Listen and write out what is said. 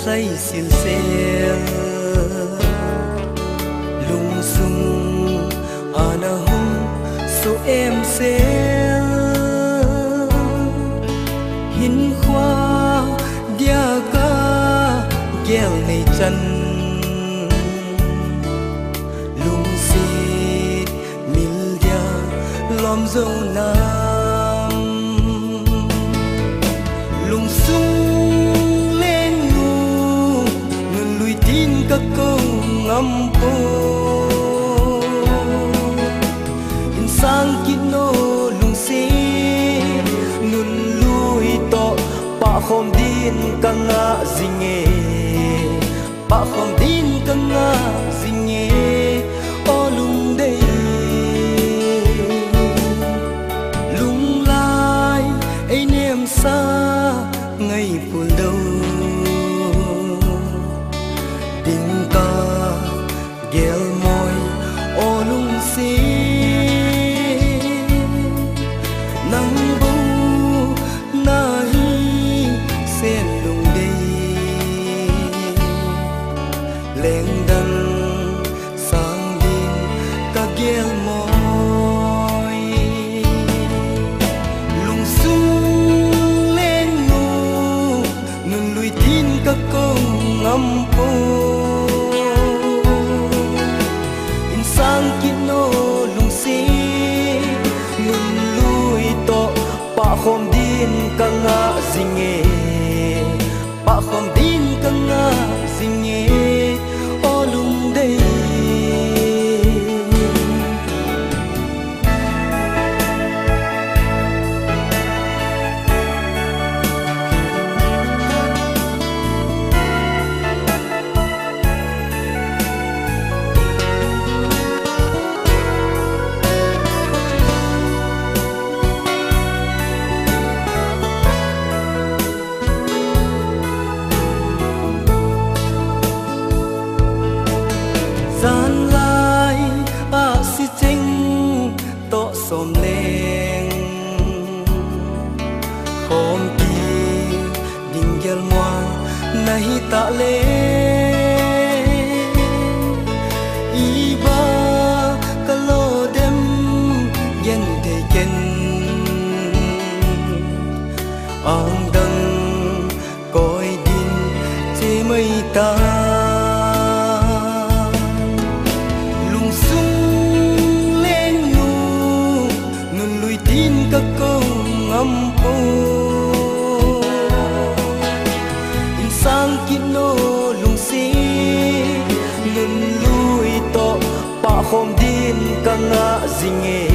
say xiên xeo lung sung ana hum số em xeo hin khoa dia ca gel này chân lung xịt mil dia lom dâu nam lung sung lên ngu ngân lùi tin các câu ngâm po in sang kino lung si nun lui to pa khom din kanga zinge pa khom din kanga zinge o lung dei lung lai ai nem sa ngày buồn đâu tình ta ghel môi ô lung xí nắng bu na hi sen lung đi leng đăng sang din ta ghel môi lung sung lên ngu nun lùi tin các câu ngâm po in sang kino lung si nun lui to pa khom din kanga zinge pa khom din kanga zinge o lung dei gian lai a si ching to som leng khom ki ding gel moa nahi ta le iba kalo dem yen de ken ang dang koi din che mai ta các câu ngâm po in sang kino lung si nun lui to pa khom din kanga zinge